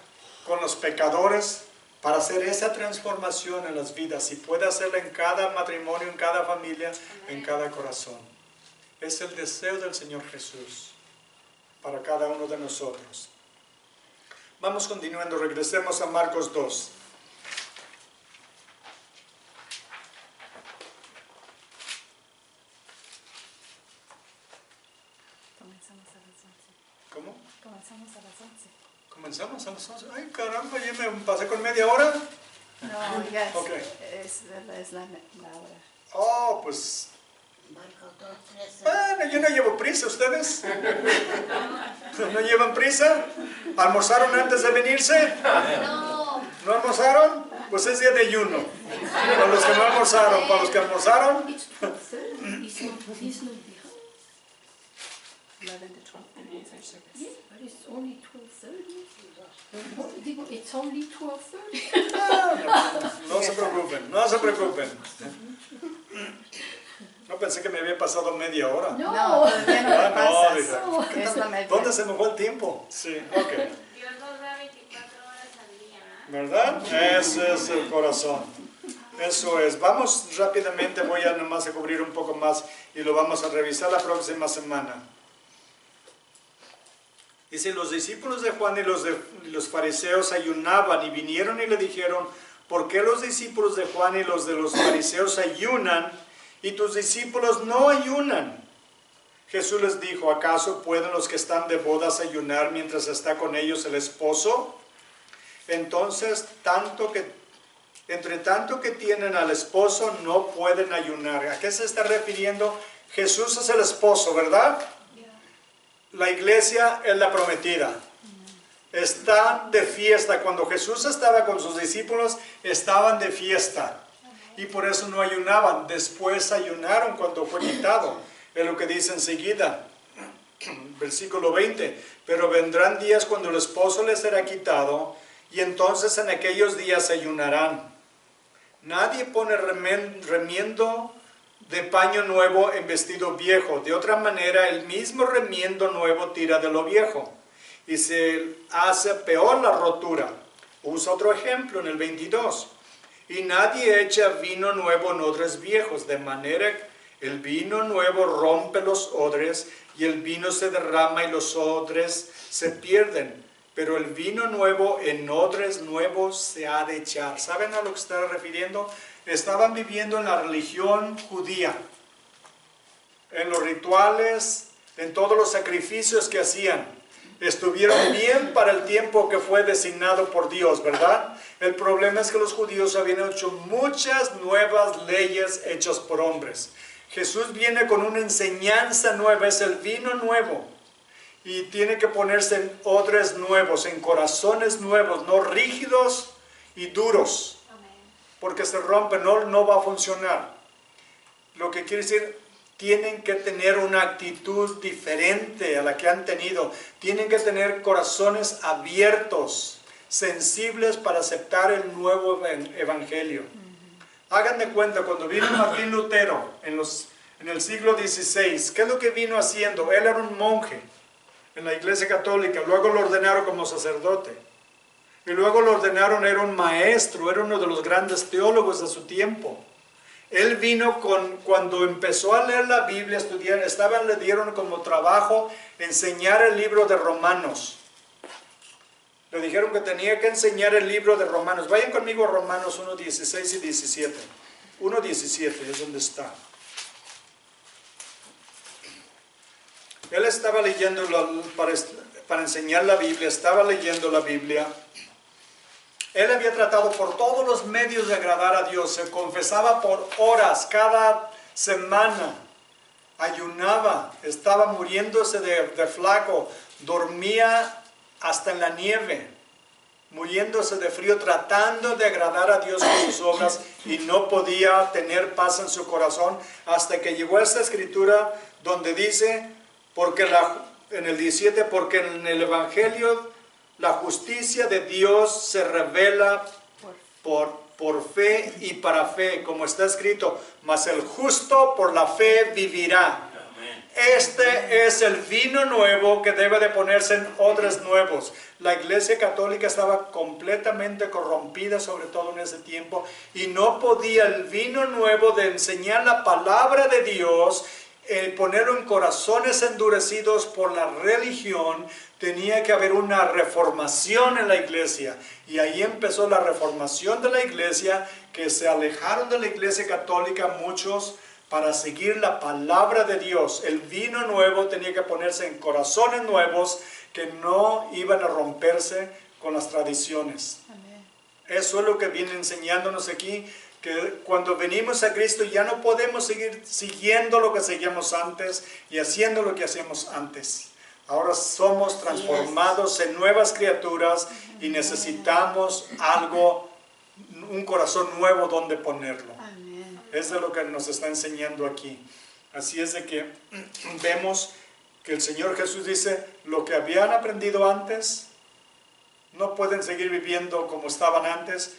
con los pecadores para hacer esa transformación en las vidas. Y puede hacerla en cada matrimonio, en cada familia, en cada corazón. Es el deseo del Señor Jesús para cada uno de nosotros. Vamos continuando, regresemos a Marcos 2. Comenzamos a las 11. ¿Cómo? Comenzamos a las 11. Comenzamos a las 11. Ay, caramba, ya me pasé con media hora. No, ya Ok. es la hora. Oh, pues, Marco 2, 3, bueno, yo no llevo prisa, ¿ustedes? ¿No llevan prisa? ¿Almorzaron antes de venirse? No. ¿No almorzaron? Pues es día de ayuno. Para los que no almorzaron, para los que almorzaron, It's 12:30. He's not behind. 11 to 12 minutes our service. Yeah, but it's only 12:30. It's only 12:30. no se preocupen, no se preocupen. No pensé que me había pasado media hora. No, No. todavía no Ah, te no, pasas. dije, Es la media. ¿dónde se me fue el tiempo? Sí, ok. Dios nos da 24 horas al día, ¿verdad? ¿Verdad? Ese es el corazón. Eso es. Vamos rápidamente, voy a nomás a cubrir un poco más y lo vamos a revisar la próxima semana. Dice, los discípulos de Juan y los fariseos ayunaban y vinieron y le dijeron, ¿por qué los discípulos de Juan y los de los fariseos ayunan y tus discípulos no ayunan? Jesús les dijo, ¿acaso pueden los que están de bodas ayunar mientras está con ellos el esposo? Entonces, entre tanto que tienen al esposo, no pueden ayunar. ¿A qué se está refiriendo? Jesús es el esposo, ¿verdad? La iglesia es la prometida. Están de fiesta. Cuando Jesús estaba con sus discípulos, estaban de fiesta. Y por eso no ayunaban. Después ayunaron cuando fue quitado. Es lo que dice enseguida. Versículo 20. Pero vendrán días cuando el esposo les será quitado, y entonces en aquellos días ayunarán. Nadie pone remiendo de paño nuevo en vestido viejo. De otra manera, el mismo remiendo nuevo tira de lo viejo y se hace peor la rotura. Usa otro ejemplo en el 22. Y nadie echa vino nuevo en odres viejos, de manera que el vino nuevo rompe los odres y el vino se derrama y los odres se pierden. Pero el vino nuevo en odres nuevos se ha de echar. ¿Saben a lo que está refiriendo? Estaban viviendo en la religión judía, en los rituales, en todos los sacrificios que hacían. Estuvieron bien para el tiempo que fue designado por Dios, ¿verdad? El problema es que los judíos habían hecho muchas nuevas leyes hechas por hombres. Jesús viene con una enseñanza nueva, es el vino nuevo. Y tiene que ponerse en odres nuevos, en corazones nuevos, no rígidos y duros. Porque se rompe, no va a funcionar. Lo que quiere decir, tienen que tener una actitud diferente a la que han tenido. Tienen que tener corazones abiertos, sensibles para aceptar el nuevo evangelio. Hagan de cuenta, cuando vino Martín Lutero en el siglo XVI, ¿qué es lo que vino haciendo? Él era un monje en la Iglesia Católica, luego lo ordenaron como sacerdote. Y luego lo ordenaron, era un maestro, era uno de los grandes teólogos de su tiempo. Él vino cuando empezó a leer la Biblia, estudiar, le dieron como trabajo enseñar el libro de Romanos. Le dijeron que tenía que enseñar el libro de Romanos. Vayan conmigo a Romanos 1, 16 y 17. 1, 17 es donde está. Él estaba leyendo, para enseñar la Biblia, estaba leyendo la Biblia. Él había tratado por todos los medios de agradar a Dios. Se confesaba por horas, cada semana. Ayunaba, estaba muriéndose de flaco. Dormía hasta en la nieve, muriéndose de frío, tratando de agradar a Dios con sus obras. Y no podía tener paz en su corazón hasta que llegó a esta escritura donde dice, en el 17, porque en el Evangelio la justicia de Dios se revela por fe y para fe, como está escrito, mas el justo por la fe vivirá. Este es el vino nuevo que debe de ponerse en odres nuevos. La Iglesia Católica estaba completamente corrompida, sobre todo en ese tiempo, y no podía el vino nuevo de enseñar la palabra de Dios, ponerlo en corazones endurecidos por la religión. Tenía que haber una reformación en la iglesia. Y ahí empezó la reformación de la iglesia, que se alejaron de la Iglesia Católica muchos para seguir la palabra de Dios. El vino nuevo tenía que ponerse en corazones nuevos que no iban a romperse con las tradiciones. Amen. Eso es lo que viene enseñándonos aquí, que cuando venimos a Cristo ya no podemos seguir siguiendo lo que seguíamos antes y haciendo lo que hacíamos antes. Ahora somos transformados en nuevas criaturas y necesitamos algo, un corazón nuevo donde ponerlo. Amen. Es de lo que nos está enseñando aquí. Así es de que vemos que el Señor Jesús dice, lo que habían aprendido antes, no pueden seguir viviendo como estaban antes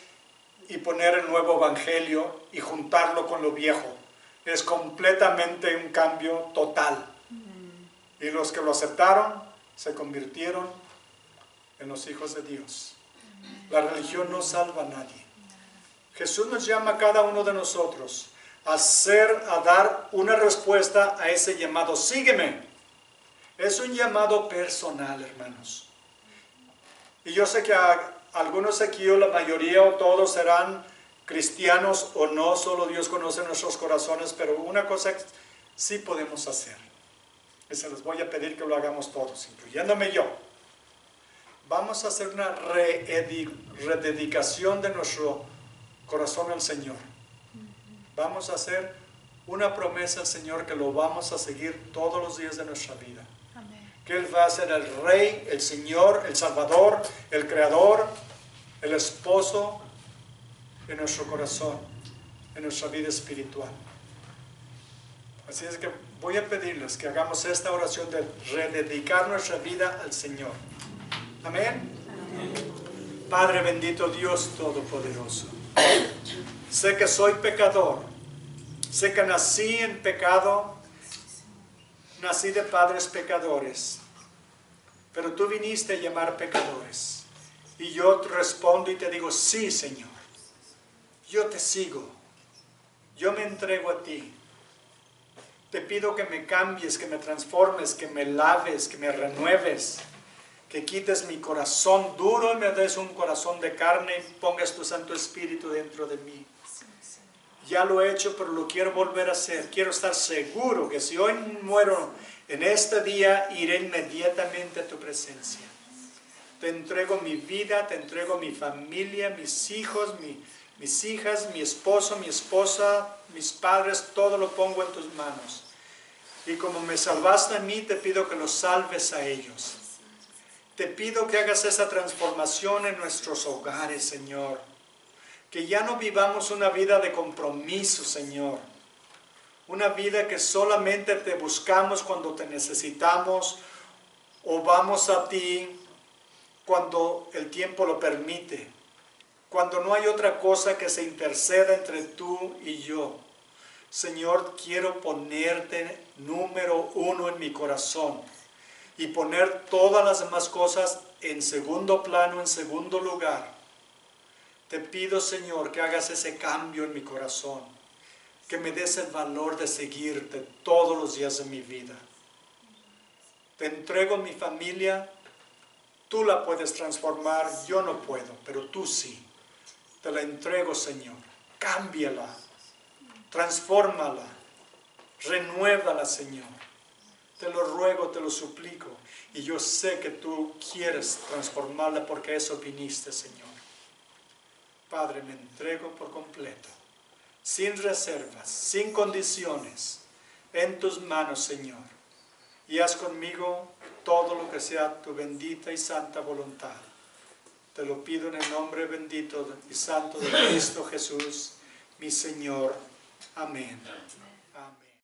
y poner el nuevo evangelio y juntarlo con lo viejo. Es completamente un cambio total. Y los que lo aceptaron se convirtieron en los hijos de Dios. La religión no salva a nadie. Jesús nos llama a cada uno de nosotros a dar una respuesta a ese llamado. Sígueme. Es un llamado personal, hermanos. Y yo sé que algunos aquí, o la mayoría, o todos serán cristianos o no, solo Dios conoce nuestros corazones, pero una cosa sí podemos hacer. Y se les voy a pedir que lo hagamos todos, incluyéndome yo. Vamos a hacer una rededicación de nuestro corazón al Señor. Vamos a hacer una promesa al Señor que lo vamos a seguir todos los días de nuestra vida. Amen. Que Él va a ser el Rey, el Señor, el Salvador, el Creador, el Esposo en nuestro corazón, en nuestra vida espiritual. Así es que voy a pedirles que hagamos esta oración de rededicar nuestra vida al Señor. Amén. Padre bendito, Dios todopoderoso. Sé que soy pecador. Sé que nací en pecado. Nací de padres pecadores. Pero tú viniste a llamar pecadores. Y yo te respondo y te digo, sí, Señor. Yo te sigo. Yo me entrego a ti. Te pido que me cambies, que me transformes, que me laves, que me renueves, que quites mi corazón duro y me des un corazón de carne y pongas tu Santo Espíritu dentro de mí. Ya lo he hecho, pero lo quiero volver a hacer. Quiero estar seguro que si hoy muero en este día, iré inmediatamente a tu presencia. Te entrego mi vida, te entrego mi familia, mis hijos, mis hijas, mi esposo, mi esposa, mis padres, todo lo pongo en tus manos. Y como me salvaste a mí, te pido que los salves a ellos. Te pido que hagas esa transformación en nuestros hogares, Señor. Que ya no vivamos una vida de compromiso, Señor. Una vida que solamente te buscamos cuando te necesitamos o vamos a ti cuando el tiempo lo permite. Cuando no hay otra cosa que se interceda entre tú y yo. Señor, quiero ponerte número 1 en mi corazón y poner todas las demás cosas en segundo plano, en segundo lugar. Te pido, Señor, que hagas ese cambio en mi corazón, que me des el valor de seguirte todos los días de mi vida. Te entrego mi familia, tú la puedes transformar, yo no puedo, pero tú sí. Te la entrego, Señor. Cámbiala, transfórmala, renuévala, Señor. Te lo ruego, te lo suplico. Y yo sé que tú quieres transformarla porque a eso viniste, Señor. Padre, me entrego por completo, sin reservas, sin condiciones, en tus manos, Señor. Y haz conmigo todo lo que sea tu bendita y santa voluntad. Te lo pido en el nombre bendito y santo de Cristo Jesús, mi Señor. Amén.